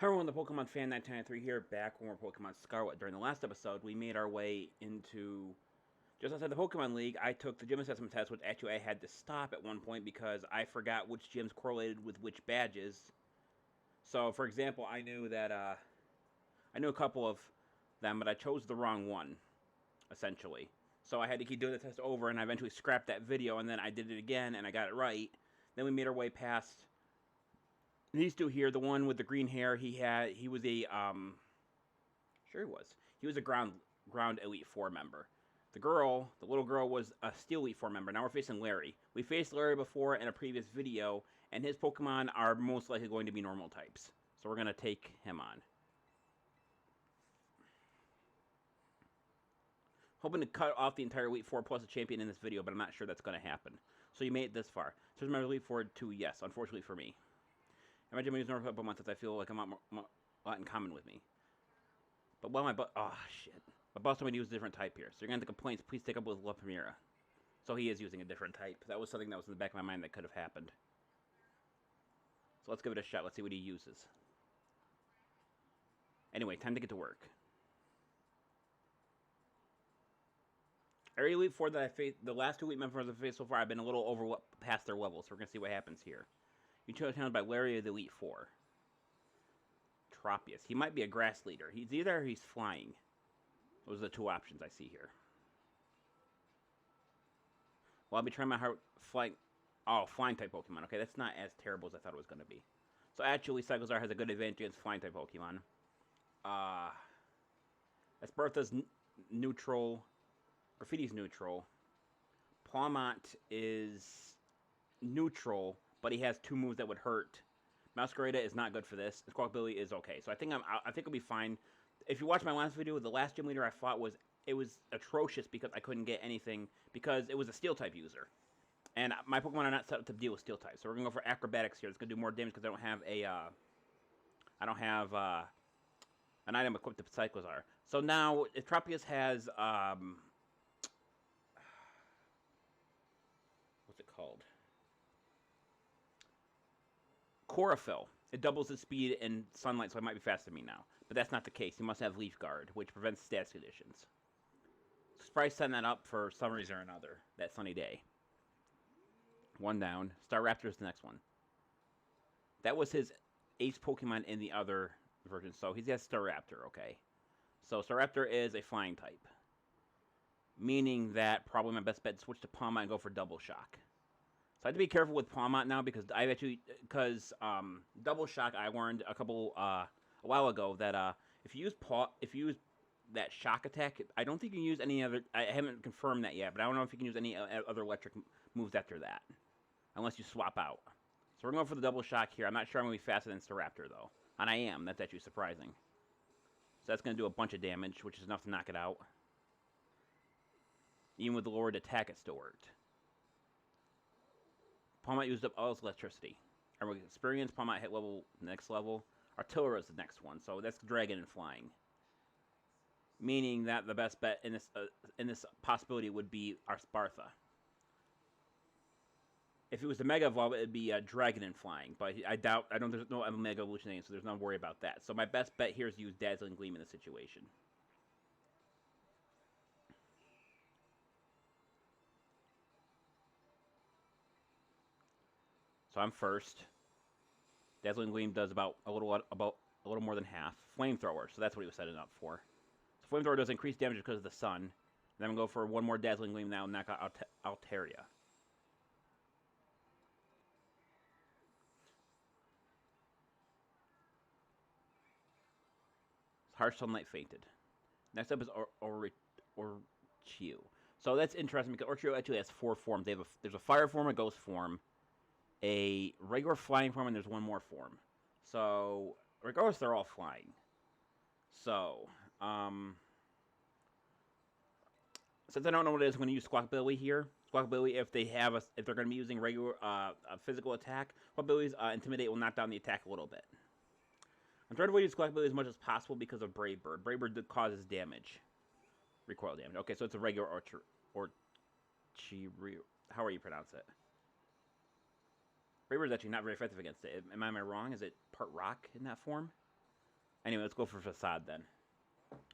Hi everyone, the Pokemon Fan 993 here, back when we're Pokemon Scarlet. During the last episode, we made our way into just outside the Pokemon League. I took the gym assessment test, which actually I had to stop at one point because I forgot which gyms correlated with which badges. So, for example, I knew that I knew a couple of them, but I chose the wrong one, essentially. So I had to keep doing the test over, and I eventually scrapped that video, and then I did it again, and I got it right. Then we made our way past these two here. The one with the green hair, he was a sure he was a ground Elite Four member. The little girl, was a Steel Elite Four member. Now we're facing Larry. We faced Larry before in a previous video, and his Pokemon are most likely going to be normal types. So we're gonna take him on. Hoping to cut off the entire Elite Four plus a champion in this video, but I'm not sure that's gonna happen. So you made it this far. So there's my Elite Four 2, yes, unfortunately for me. Imagine me using North Pokemon since I feel like I'm a lot in common with me. But while oh shit. My boss told me to use a different type here. So you're gonna have the complaints, please take up with La Primera. So he is using a different type. That was something that was in the back of my mind that could have happened. So let's give it a shot. Let's see what he uses. Anyway, time to get to work. Every Elite Four that I faced, the last two Elite members I've faced so far, I've been a little over past their level. So we're gonna see what happens here. You chose challenged by Larry of the Elite Four. Tropius. He might be a grass leader. He's either or he's flying. Those are the two options I see here. Well, I'll be trying my heart flying. Oh, flying type Pokemon. Okay, that's not as terrible as I thought it was going to be. So actually, Cyclizar has a good advantage against flying type Pokemon. Espertha's neutral. Graffiti's neutral. Pawmont is neutral, but he has two moves that would hurt. Masquerada is not good for this. Squawkabilly is okay. So I think I'll be fine. If you watch my last video, the last gym leader I fought was atrocious because I couldn't get anything because it was a steel type user. And my Pokemon are not set up to deal with steel types. So we're gonna go for acrobatics here. It's gonna do more damage because I don't have an item equipped to Cyclizar. So now if Tropius has what's it called? Chlorophyll. It doubles his speed in sunlight, so it might be faster than me now. But that's not the case. He must have Leaf Guard, which prevents status conditions. So probably setting that up for some reason or another, that sunny day. One down. Staraptor is the next one. That was his ace Pokemon in the other version, so he's got Staraptor, okay. So Staraptor is a flying type. Meaning that probably my best bet is switch to Pawmont and go for Double Shock. So I have to be careful with Pawmont now because Double Shock I learned a while ago that if you use that shock attack, I don't think you can use any other. I haven't confirmed that yet, but I don't know if you can use any other electric moves after that, unless you swap out. So we're going for the Double Shock here. I'm not sure I'm going to be faster than Staraptor though, and I am. That's actually surprising. So that's going to do a bunch of damage, which is enough to knock it out. Even with the lowered attack, it still worked. Pawmont used up all his electricity. And with experience, Pawmont hit next level. Artillery is the next one, so that's Dragon and Flying. Meaning that the best bet in this possibility would be our Spartha. If it was the Mega Evolve, it'd be Dragon and Flying, but there's no Mega Evolution name, so there's no worry about that. So my best bet here is to use Dazzling Gleam in this situation. So I'm first. Dazzling Gleam does about a little more than half. Flamethrower, so that's what he was setting up for. So Flamethrower does increase damage because of the sun. And then I'm going to go for one more Dazzling Gleam now and knock out Altaria. Harsh Sunlight fainted. Next up is Orchio. So that's interesting because Orchio actually has 4 forms. There's a fire form, a ghost form, a regular flying form, and there's one more form. So, regardless, they're all flying. So, since I don't know what it is, I'm going to use Squawkabilly here. Squawkabilly, if they're going to be using regular physical attack, Squawkabilly's Intimidate will knock down the attack a little bit. I'm trying to avoid using Squawkabilly as much as possible because of Brave Bird. Brave Bird causes damage. Recoil damage. Okay, so it's a regular how are you pronounce it? Brave Bird's actually not very effective against it. Am I wrong? Is it part rock in that form? Anyway, let's go for Facade then.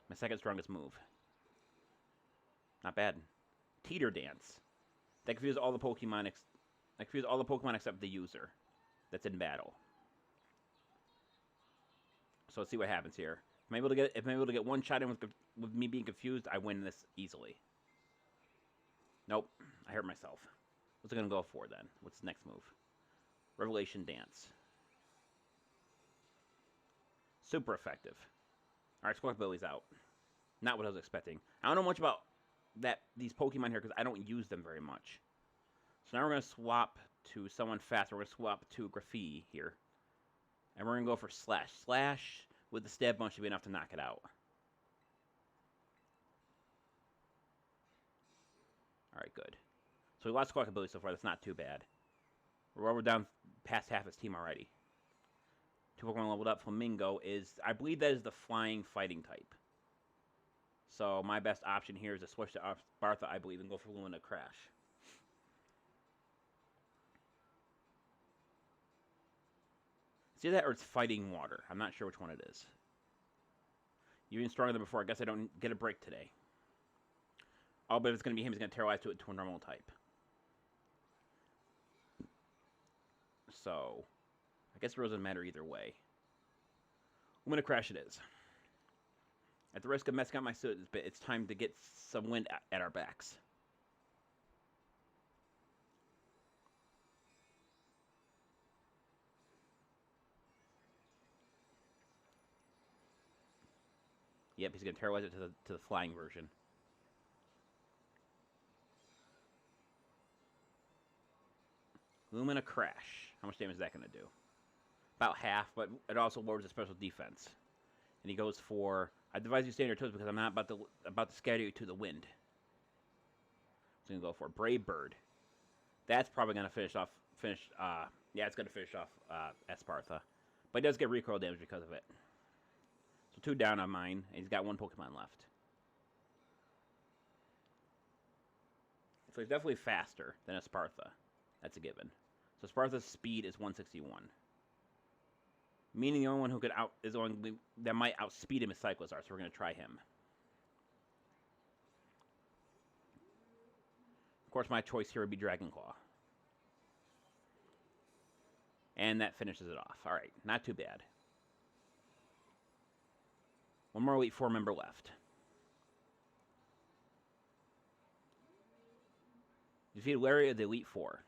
My second strongest move. Not bad. Teeter Dance. That confuses all the Pokemon. Except the user that's in battle. So let's see what happens here. If I'm able to get one shot in with me being confused, I win this easily. Nope, I hurt myself. What's it gonna go for then? What's the next move? Revelation Dance. Super effective. All right, Squawkabilly's out. Not what I was expecting. I don't know much about these Pokemon here because I don't use them very much. So now we're gonna swap to someone fast. We're gonna swap to Graffiti here, and we're gonna go for Slash. Slash with the stab bump should be enough to knock it out. All right, good. So we lost Squawkabilly so far. That's not too bad. We're down past half his team already. 2 Pokemon leveled up. Flamingo is, I believe that is the flying fighting type. So my best option here is to switch to Spartha, I believe, and go for Lumina Crash. See that, or it's Fighting Water. I'm not sure which one it is. You're even stronger than before. I guess I don't get a break today. Oh, but if it's going to be him, he's going to terrorize to a normal type. So, I guess it doesn't matter either way. Lumina Crash it is. At the risk of messing up my suit, it's time to get some wind at our backs. Yep, he's going to terrorize it to the flying version. Lumina Crash. How much damage is that going to do? About half, but it also lowers the special defense. And he goes for, I advise you stay on your toes because I'm not about to scatter you to the wind. So he's going to go for Brave Bird. That's probably going to finish off, yeah, it's going to finish off Espartha. But he does get recoil damage because of it. So 2 down on mine, and he's got 1 Pokemon left. So he's definitely faster than Espartha. That's a given. So Spartha's speed is 161. Meaning the only one who could that might outspeed him is Cyclizar, so we're going to try him. Of course, my choice here would be Dragon Claw. And that finishes it off. Alright, not too bad. One more Elite Four member left. Defeated Larry of the Elite Four.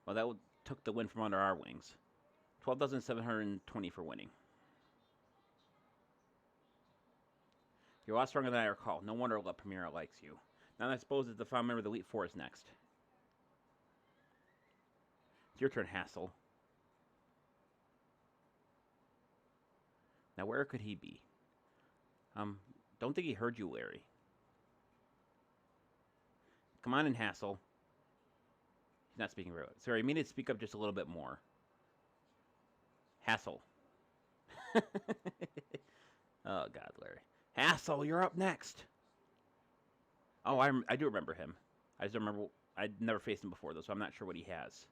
Well, that took the win from under our wings. 12,720 for winning. You're a lot stronger than I recall. No wonder La Primera likes you. Now I suppose that the final member of the Elite Four is next. It's your turn, Hassel. Now where could he be? Don't think he heard you, Larry. Come on in, Hassel. He's not speaking very well. Sorry, you need to speak up just a little bit more. Hassel. Oh, God, Larry. Hassel, you're up next. Oh, I do remember him. I just don't remember. I'd never faced him before, though, so I'm not sure what he has.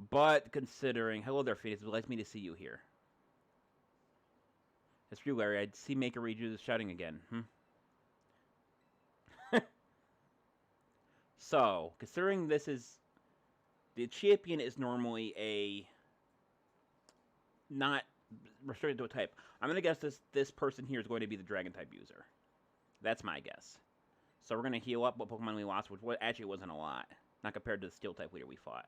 But considering... Hello there, Phoenix. It would like me to see you here. It's for you, Larry. I'd see Maker read you shouting again. So, considering this is... The champion is normally a... Not restricted to a type. I'm going to guess this person here is going to be the Dragon type user. That's my guess. So we're going to heal up what Pokemon we lost, which actually wasn't a lot. Not compared to the Steel type leader we fought.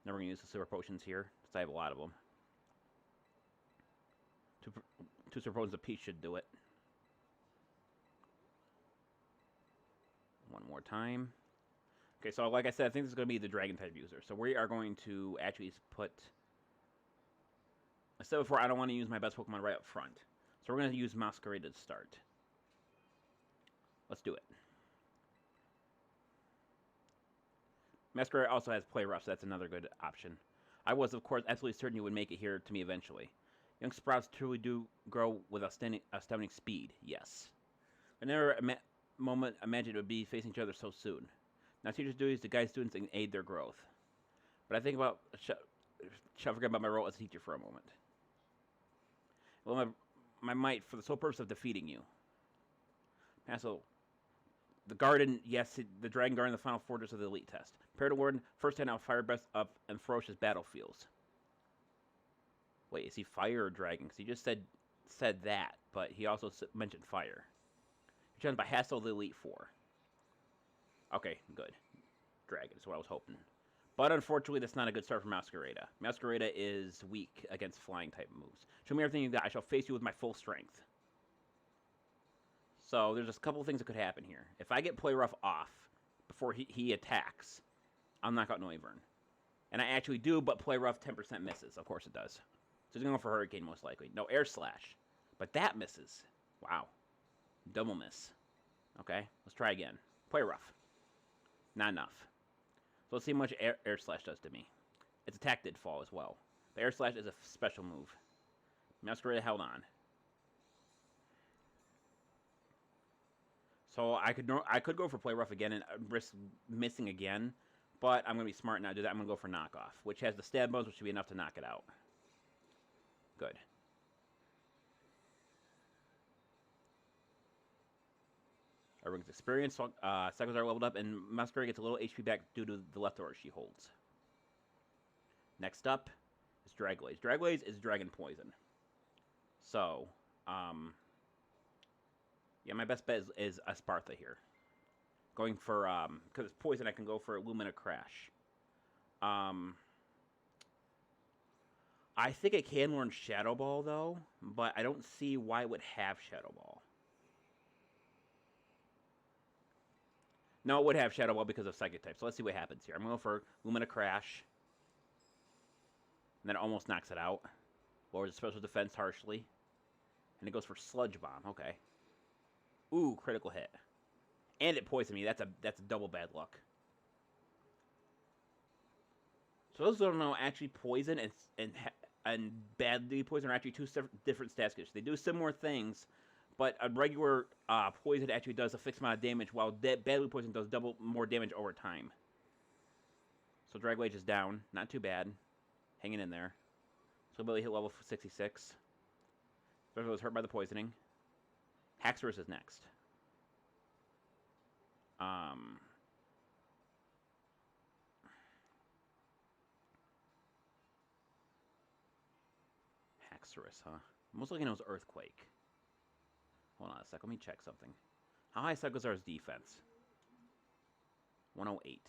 Now we're going to use the Super Potions here, because I have a lot of them. Two Super Potions apiece should do it. One more time. Okay, so like I said, I think this is going to be the Dragon type user. So we are going to actually put... I said before, I don't want to use my best Pokemon right up front. So we're going to use Masquerade to start. Let's do it. Masquerade also has Play Rough, so that's another good option. I was, of course, absolutely certain you would make it here to me eventually. Young sprouts truly do grow with astounding speed, yes. I never imagined it would be facing each other so soon. Now teachers' duty is to guide students and aid their growth. But I think about shall forget about my role as a teacher for a moment. Well, my might for the sole purpose of defeating you. Hassel, the garden, yes, the dragon garden, the final fortress of the elite test. Prepare to warn first hand out fire breath up and ferocious battlefields. Wait, is he fire or dragon? Because he just said that, but he also mentioned fire. You're challenged by Hassel the Elite Four. Okay, good. Dragon is what I was hoping. But unfortunately, that's not a good start for Masquerada. Masquerada is weak against flying type moves. Show me everything you got. I shall face you with my full strength. So there's just a couple of things that could happen here. If I get Play Rough off before he attacks, I'll knock out Noivern. And I actually do, but Play Rough 10% misses. Of course it does. So he's going to go for Hurricane most likely. No, Air Slash. But that misses. Wow. Double miss. Okay, let's try again. Play Rough. Not enough. So let's see how much Air Slash does to me. Its attack did fall as well. But Air Slash is a special move. Masquerade held on. So I could go for Play Rough again and risk missing again. But I'm going to be smart and not do that. I'm going to go for Knockoff, which has the stab bonus, which should be enough to knock it out. Good. Everyone's experience. Cycles are leveled up, and Masquerade gets a little HP back due to the leftovers she holds. Next up is Draglaze. Draglaze is Dragon Poison. So, yeah, my best bet is Aspartha here. Going for, because it's poison, I can go for Lumina Crash. I think it can learn Shadow Ball, though, but I don't see why it would have Shadow Ball. No, it would have Shadow Ball because of Psychic type, so let's see what happens here. I'm going to go for Lumina Crash. And then it almost knocks it out. Lowers the special defense harshly. And it goes for Sludge Bomb, okay. Ooh, critical hit. And it poisoned me. That's a double bad luck. So those who don't know, actually poison and badly poison are actually two different stat skills. They do similar things, but a regular poison actually does a fixed amount of damage, while badly poison does double more damage over time. So Dragwage is down. Not too bad. Hanging in there. So ability hit level 66. Special was hurt by the poisoning. Haxorus is next. Haxorus, huh? Most likely knows Earthquake. Hold on a sec, let me check something. How high is Cyclozar's defense? 108.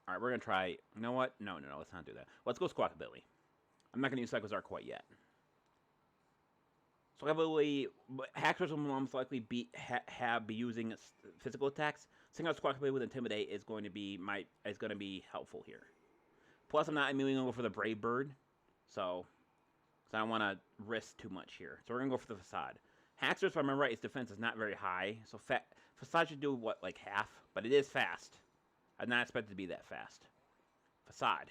Alright, we're going to try... You know what? No, let's not do that. Let's go Squawkabilly. I'm not going to use Cyclozar quite yet. Squawkabilly... Haxorus will most likely be using physical attacks. Sing out Squawkabilly with Intimidate is going to be helpful here. Plus, I'm not immediately going to go for the Brave Bird. So I don't want to risk too much here. So we're going to go for the Facade. Haxorus, if I remember right, its defense is not very high. So Facade should do, what, like half? But it is fast. I'd not expect it to be that fast. Facade.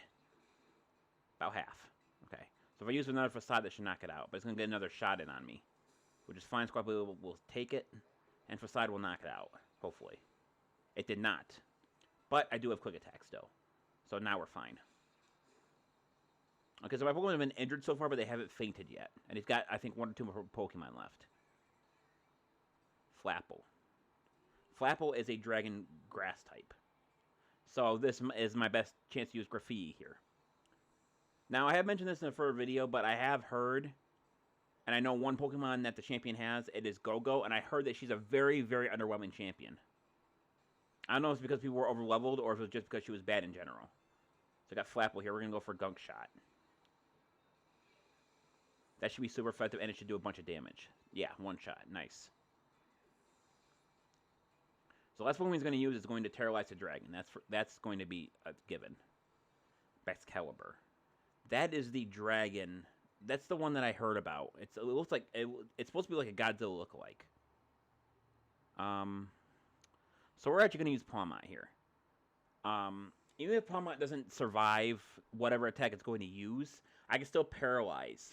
About half. Okay. So if I use another Facade, that should knock it out. But it's going to get another shot in on me. Which is fine. Squawkabilly will take it. And Facade will knock it out. Hopefully. It did not. But I do have Quick Attack still. So now we're fine. Okay, so my Pokemon have been injured so far, but they haven't fainted yet. And he's got, I think, 1 or 2 more Pokemon left. Flapple. Flapple is a Dragon Grass type. So this is my best chance to use Graffiti here. Now, I have mentioned this in a further video, but I have heard, and I know one Pokemon that the champion has, it is Go-Go, and I heard that she's a very, very underwhelming champion. I don't know if it's because people were overleveled, or if it was just because she was bad in general. So I got Flapple here. We're going to go for Gunk Shot. That should be super effective, and it should do a bunch of damage. Yeah, 1 shot. Nice. So the last one he's going to use is going to Terrorize the Dragon. That's going to be a given. Excalibur. That is the dragon. That's the one that I heard about. It looks like it's supposed to be like a Godzilla lookalike. So we're actually going to use Pawmot here. Even if Pawmot doesn't survive whatever attack it's going to use, I can still paralyze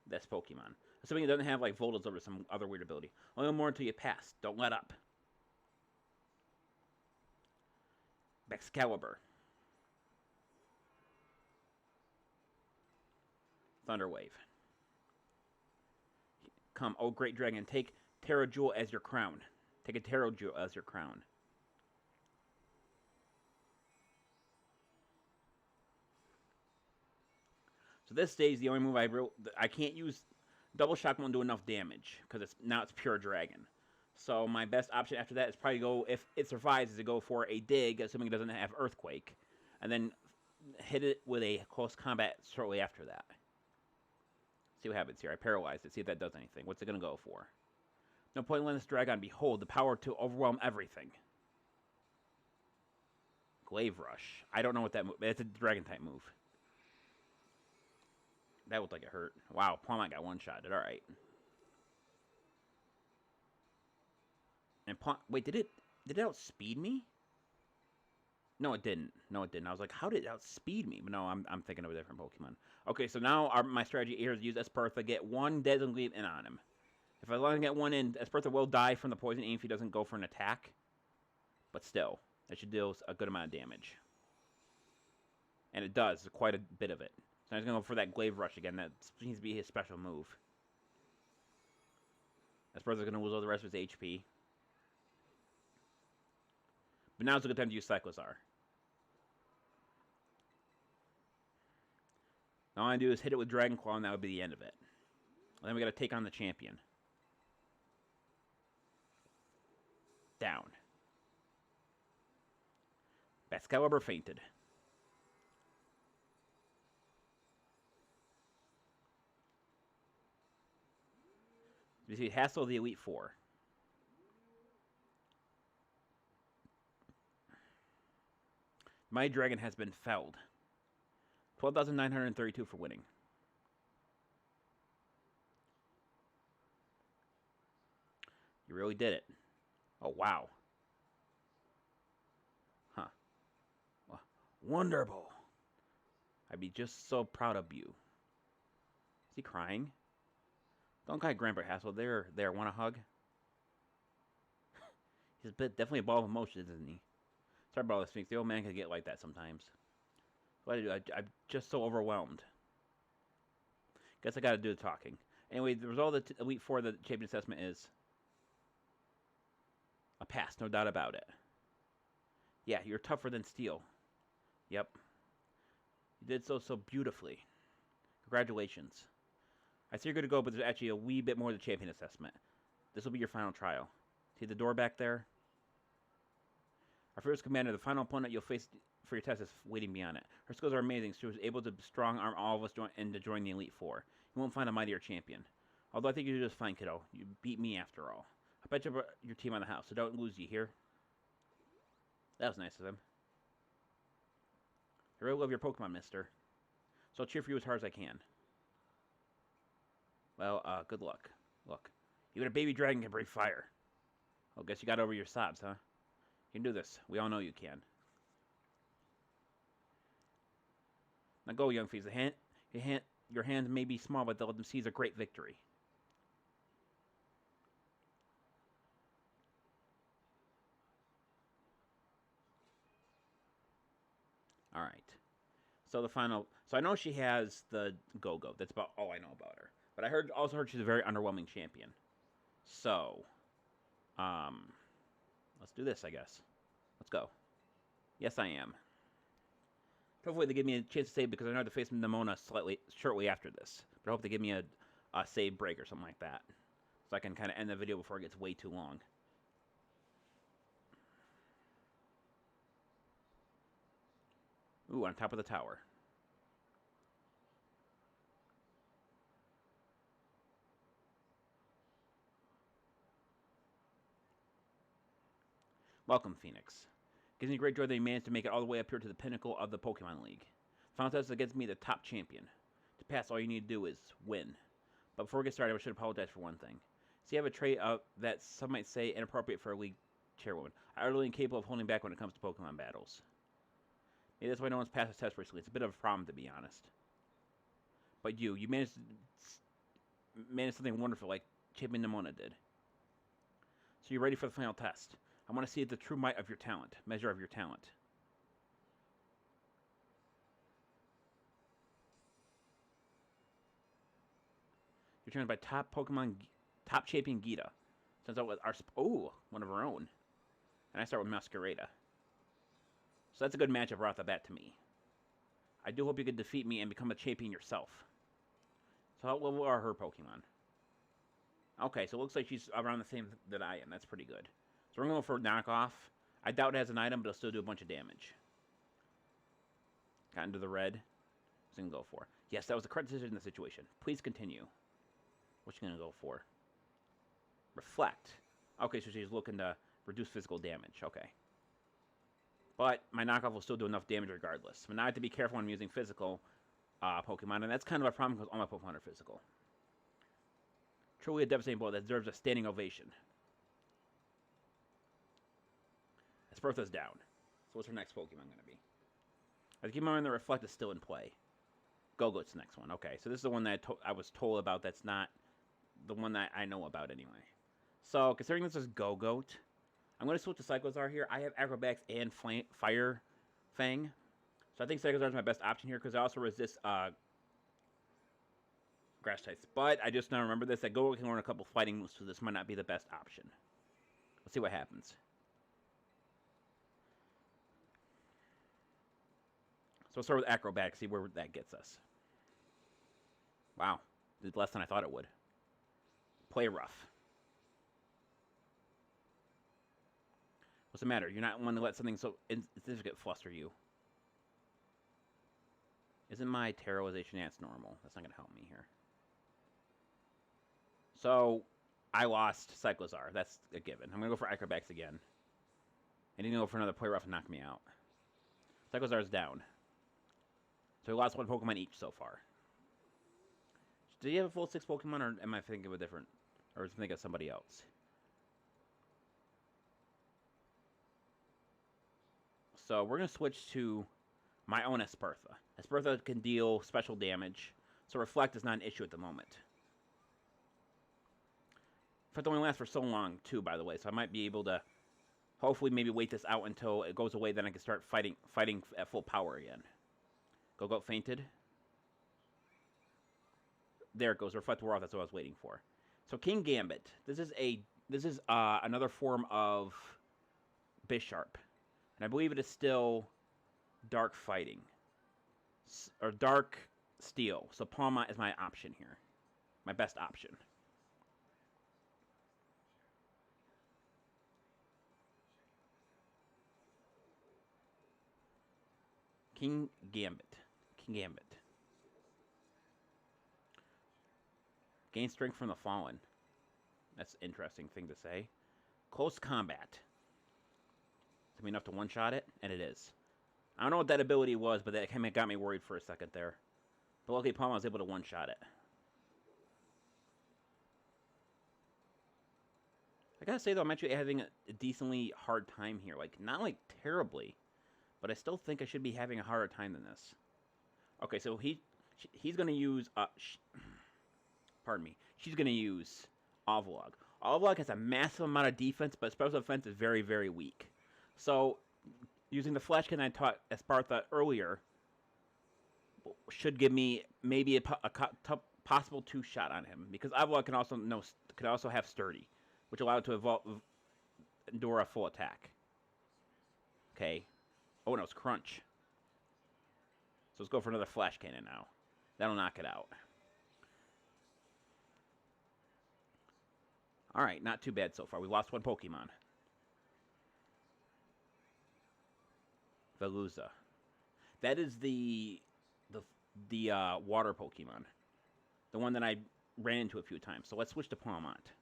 this Pokemon. Assuming it doesn't have like voltage over some other weird ability. Only one more until you pass. Don't let up. Excalibur. Thunderwave. Come, oh great dragon, take Terra Jewel as your crown. Take a Terra Jewel as your crown. So this stage, the only move I can't use double shock won't do enough damage because now it's pure dragon. So my best option after that is probably go, if it survives, is to go for a dig, assuming it doesn't have earthquake, and then hit it with a close combat shortly after that. See what happens here. I paralyzed it. See if that does anything. What's it gonna go for? No point in letting this dragon. Behold the power to overwhelm everything. Glaive Rush. I don't know what that move. It's a dragon type move. That looked like it hurt. Wow, Palmite got one-shotted. All right. And wait, did it outspeed me? No, it didn't. No, it didn't. I was like, how did it outspeed me? But no, I'm thinking of a different Pokemon. Okay, so now my strategy here is to use Espertha, get one Deadly Gleam in on him. If I let him get one in, Espertha will die from the poison even if he doesn't go for an attack. But still, that should deal a good amount of damage. And it does, quite a bit of it. So he's going to go for that Glaive Rush again. That seems to be his special move. Espertha's going to lose all the rest of his HP. But now's a good time to use Cyclozar. All I do is hit it with Dragon Claw, and that would be the end of it. And then we got to take on the champion. Down. Excalibur fainted. You see Hassel the Elite Four. My dragon has been felled. 12,932 for winning. You really did it. Oh, wow. Huh. Wonderful. I'd be just so proud of you. Is he crying? Don't cry, Grandpa Hassel. There. Want a hug? He's definitely a ball of emotions, isn't he? Sorry about all this, Sphinx. The old man can get like that sometimes. What do I do? I'm just so overwhelmed. Guess I gotta do the talking. Anyway, the result of the Elite Four of the champion assessment is a pass, no doubt about it. Yeah, you're tougher than steel. Yep. You did so beautifully. Congratulations. I see you're good to go, but there's actually a wee bit more of the champion assessment. This will be your final trial. See the door back there? Our first commander, the final opponent you'll face for your test, is waiting beyond it. Her skills are amazing. She was able to strong arm all of us to join the Elite Four. You won't find a mightier champion. Although I think you did just fine, kiddo. You beat me after all. I bet you put your team on the house, so don't lose, you hear? That was nice of them. I really love your Pokemon, mister. So I'll cheer for you as hard as I can. Well, good luck. Look, even a baby dragon can breathe fire. Well, guess you got over your sobs, huh? You can do this. We all know you can. Now go, young fees. Your hands may be small, but they'll let them seize a great victory. All right. So the final. So I know she has the Go-Go. That's about all I know about her. But I also heard she's a very underwhelming champion. So, let's do this, I guess. Let's go. Yes, I am. Hopefully they give me a chance to save because I know I have to face Nimona shortly after this. But I hope they give me a save break or something like that. So I can kind of end the video before it gets way too long. Ooh, on top of the tower. Welcome, Phoenix. It gives me great joy that you managed to make it all the way up here to the pinnacle of the Pokemon League. Final test against me, the top champion. To pass, all you need to do is win. But before we get started, I should apologize for one thing. See, I have a trait that some might say inappropriate for a league chairwoman. I'm utterly incapable of holding back when it comes to Pokemon battles. Maybe that's why no one's passed this test recently. It's a bit of a problem, to be honest. But you managed to... manage something wonderful like Champion Nimona did. So you're ready for the final test. I want to see the true might of your talent, measure of your talent. You're trained by top champion Geeta. Turns out with our one of our own. And I start with Masquerada. So that's a good matchup right off the bat to me. I do hope you can defeat me and become a champion yourself. So how level are her Pokemon? Okay, so it looks like she's around the same that I am. That's pretty good. So we're going to go for knockoff. I doubt it has an item, but it'll still do a bunch of damage. Got into the red. What's it going to go for? Yes, that was the correct decision in the situation. Please continue. What's she going to go for? Reflect. Okay, so she's looking to reduce physical damage. Okay. But my knockoff will still do enough damage regardless. But now I have to be careful when I'm using physical Pokemon, and that's kind of a problem because all my Pokemon are physical. Truly a devastating blow that deserves a standing ovation. Espertha's down. So what's her next Pokemon going to be? I keep in mind the Reflect is still in play. Go-Goat's the next one. Okay, so this is the one that I was told about that's not the one that I know about anyway. So, considering this is Go-Goat, I'm going to switch to Cyclozar here. I have Acrobatics and Fire Fang. So I think Cyclozar is my best option here because I also resist Grass types. But I just now remember this, that Go-Goat can learn a couple fighting moves, so this might not be the best option. Let's see what happens. So we'll start with Acrobatics, see where that gets us. Wow, did less than I thought it would. Play rough. What's the matter? You're not one to let something so insignificant fluster you. Isn't my terrorization ants normal? That's not going to help me here. So, I lost Cyclozar. That's a given. I'm going to go for Acrobatics again. And he's going to go for another Play Rough and knock me out. Cyclozar's down. So we lost one Pokemon each so far. Do you have a full 6 Pokemon, or am I thinking of a different... or thinking of somebody else? So we're going to switch to my own Espertha. Espertha can deal special damage, so Reflect is not an issue at the moment. It only lasts for so long, too, by the way, so I might be able to hopefully maybe wait this out until it goes away, then I can start fighting at full power again. Go-Goat fainted. There it goes. Reflect wore off. That's what I was waiting for. So King Gambit. This is another form of Bisharp. And I believe it is still Dark Fighting. Or Dark Steel. So Palmont is my option here. My best option. King Gambit. King Gambit. Gain strength from the fallen. That's an interesting thing to say. Close combat. Is it enough to one-shot it? And it is. I don't know what that ability was, but that kind of got me worried for a second there. But luckily, Palma was able to one-shot it. I gotta say, though, I'm actually having a decently hard time here. Like, not, like, terribly. But I still think I should be having a harder time than this. Okay, so he's gonna use... pardon me. She's gonna use Ovalog. Ovalog has a massive amount of defense, but special defense is very, very weak. So, using the Flash Cannon I taught Espertha earlier should give me maybe a possible 2-shot on him, because Ovalog can also have Sturdy, which allows it to endure a full attack. Okay. Oh no, it's Crunch. So let's go for another Flash Cannon now. That'll knock it out. Alright, not too bad so far. We lost one Pokemon. Veluza. That is the water Pokemon. The one that I ran into a few times. So let's switch to Palmont.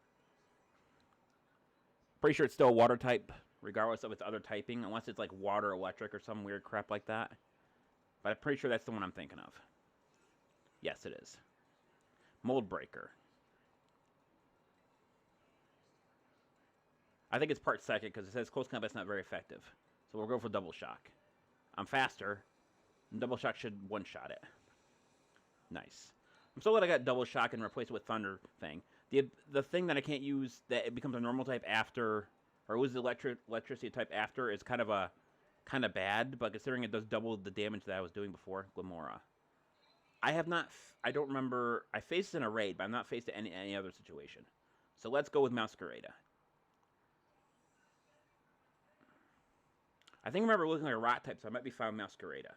Pretty sure it's still a water type, regardless of its other typing, unless it's like water electric or some weird crap like that. But I'm pretty sure that's the one I'm thinking of. Yes, it is. Mold Breaker. I think it's part second because it says close combat's not very effective. So we'll go for Double Shock. I'm faster, and Double Shock should one-shot it. Nice. I'm so glad I got double shock and replaced it with thunder thing. The thing that I can't use that it becomes a normal type after, or it was the electricity type after, is kind of bad. But considering it does double the damage that I was doing before, Glamora. I have not. I don't remember. I faced in a raid, but I'm not faced in any other situation. So let's go with Masquerada. I think I remember looking like a rock type, so I might be fine with Masquerada.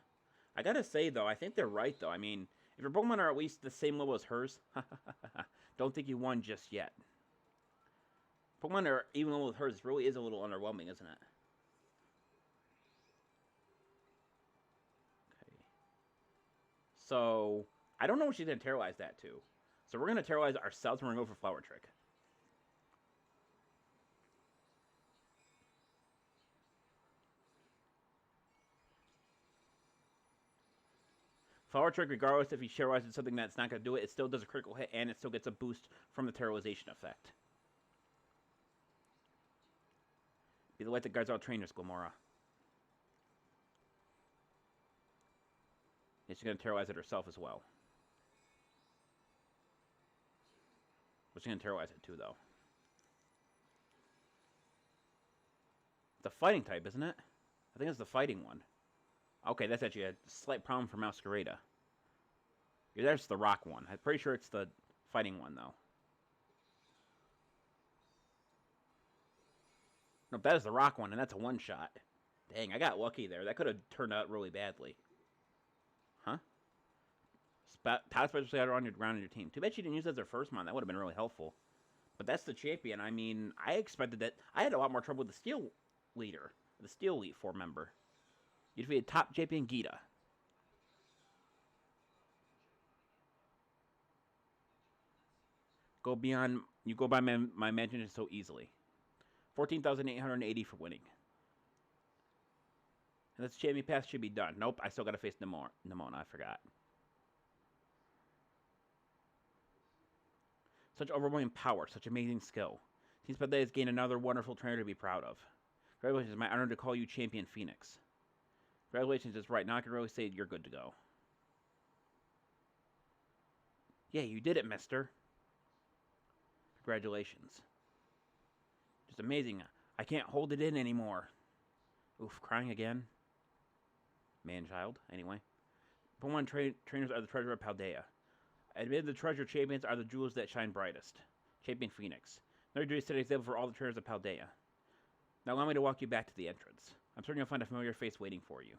I gotta say though, I think they're right though. I mean, if your Pokemon are at least the same level as hers, don't think you won just yet. Pokemon are even level with hers really is a little underwhelming, isn't it? Okay. So I don't know what she's gonna terrorize that to. So we're gonna terrorize ourselves and we're gonna go for Flower Trick. Flower Trick, regardless if he terrorizes something that's not going to do it, it still does a critical hit and it still gets a boost from the terrorization effect. Be the light that guides all trainers, Glamora. And she's going to terrorize it herself as well. But she's going to terrorize it too, though. It's a fighting type, isn't it? I think it's the fighting one. Okay, that's actually a slight problem for Masquerada. Yeah, there's the rock one. I'm pretty sure it's the fighting one, though. Nope, that is the rock one, and that's a one-shot. Dang, I got lucky there. That could have turned out really badly. Huh? Top special on your team. Too bad she didn't use that as her first mon. That would have been really helpful. But that's the champion. I mean, I expected that. I had a lot more trouble with the Steel leader. The Steel Elite 4 member. You defeated top champion Geeta. You go by my imagination so easily. 14,880 for winning. And this champion pass should be done. Nope, I still gotta face Nimona, I forgot. Such overwhelming power, such amazing skill. Team Spadley has gained another wonderful trainer to be proud of. Congratulations, it's my honor to call you Champion Phoenix. Congratulations is right. Now I can really say you're good to go. Yeah, you did it, mister. Congratulations. Just amazing. I can't hold it in anymore. Oof, crying again. Man-child, anyway. Pokemon trainers are the treasure of Paldea. Admitted the treasure champions are the jewels that shine brightest. Champion Phoenix. Another duty set example for all the trainers of Paldea. Now allow me to walk you back to the entrance. I'm certain you'll find a familiar face waiting for you.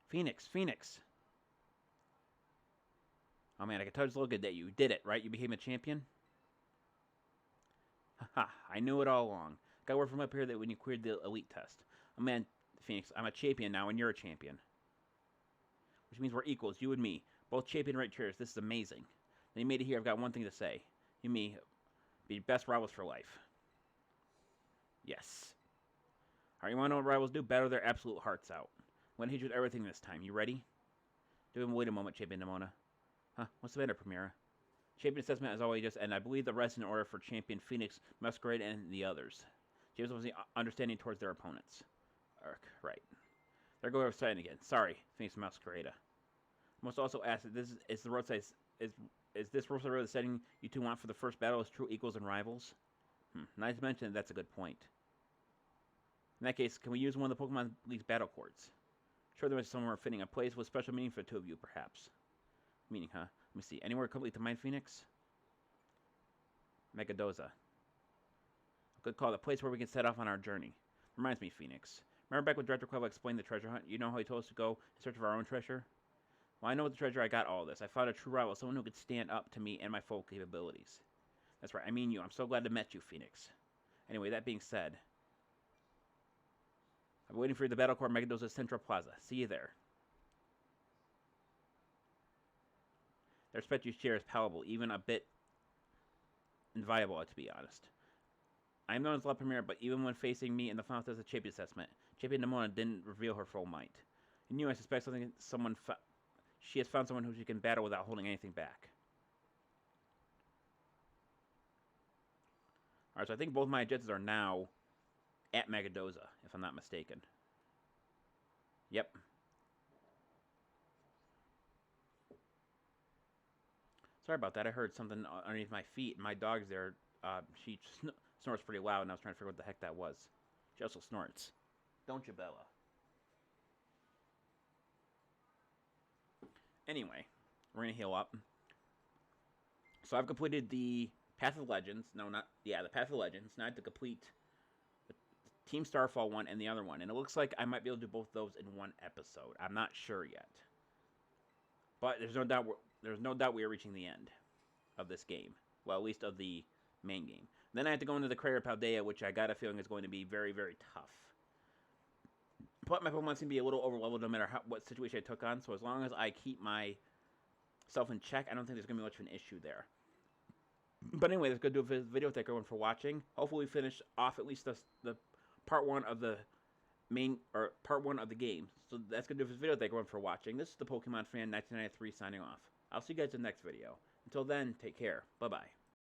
Phoenix, Phoenix. Oh man, I can tell just look good that you did it, right? You became a champion? Haha, I knew it all along. Got word from up here that when you cleared the elite test. Oh man, Phoenix, I'm a champion now and you're a champion. Which means we're equals, you and me. Both champion right chairs. This is amazing. Now you made it here, I've got one thing to say. You and me, be best rivals for life. Yes. Alright, you wanna know what rivals do? Battle their absolute hearts out. I'm gonna hit you with everything this time. You ready? Wait a moment, Champion Nimona. Huh? What's the matter, Primera? Champion assessment as always just, and I believe the rest in order for Champion Phoenix, Masquerade, and the others. James was the understanding towards their opponents. Right. There go oversiding again. Sorry, Phoenix Masquerade. I must also ask that this is the roadside is this roadside road the setting you two want for the first battle as true equals and rivals? Nice to mention that's a good point. In that case, can we use one of the Pokemon League's battle cords? Sure, there was somewhere fitting a place with special meaning for the two of you, perhaps. Meaning, huh? Let me see. Anywhere complete to Mind Phoenix? Megadoza. Good call. The place where we can set off on our journey. Reminds me, Phoenix. Remember back when Director Quavo explained the treasure hunt? You know how he told us to go in search of our own treasure? Well, I know with the treasure I got all this. I found a true rival, someone who could stand up to me and my full capabilities. That's right. I mean you. I'm so glad to met you, Phoenix. Anyway, that being said, I'm waiting for you at the Battle Core Megadoza Central Plaza. See you there. The respect you share is palatable, even a bit inviolable, to be honest. I am known as La Premiere, but even when facing me in the final test of Champion Assessment, Champion Nimona didn't reveal her full might. In you, I suspect she has found someone who she can battle without holding anything back. Alright, so I think both my Jettas are now at Megadoza, if I'm not mistaken. Yep. Sorry about that. I heard something underneath my feet. My dog's there. She snorts pretty loud, and I was trying to figure out what the heck that was. She also snorts. Don't you, Bella? Anyway, we're going to heal up. So I've completed the Path of Legends. No, not... Yeah, the Path of Legends. Now I have to complete the Team Starfall one and the other one. And it looks like I might be able to do both those in one episode. I'm not sure yet. But there's no doubt we are reaching the end of this game. Well, at least of the main game. Then I have to go into the Crater of Paldea, which I got a feeling is going to be very, very tough. But my Pokemon seem to be a little overleveled no matter what situation I took on. So as long as I keep myself in check, I don't think there's going to be much of an issue there. But anyway, that's going to do a video. Thank everyone for watching. Hopefully we finish off at least the part one of the part one of the game. So that's going to do this video. Thank everyone for watching. This is the Pokemon Fan 1993 signing off. I'll see you guys in the next video. Until then, take care. Bye-bye.